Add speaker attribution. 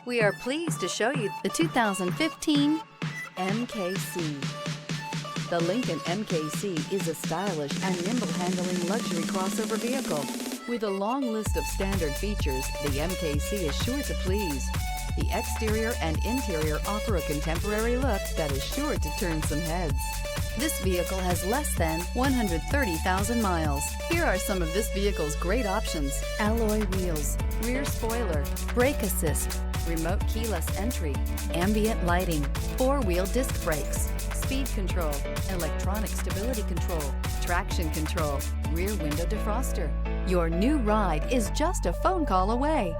Speaker 1: We are pleased to show you the 2015 MKC. The Lincoln MKC is a stylish and nimble-handling luxury crossover vehicle. With a long list of standard features, the MKC is sure to please. The exterior and interior offer a contemporary look that is sure to turn some heads. This vehicle has less than 130,000 miles. Here are some of this vehicle's great options: alloy wheels, rear spoiler, brake assist, remote keyless entry, ambient lighting, four-wheel disc brakes, speed control, electronic stability control, traction control, rear window defroster. Your new ride is just a phone call away.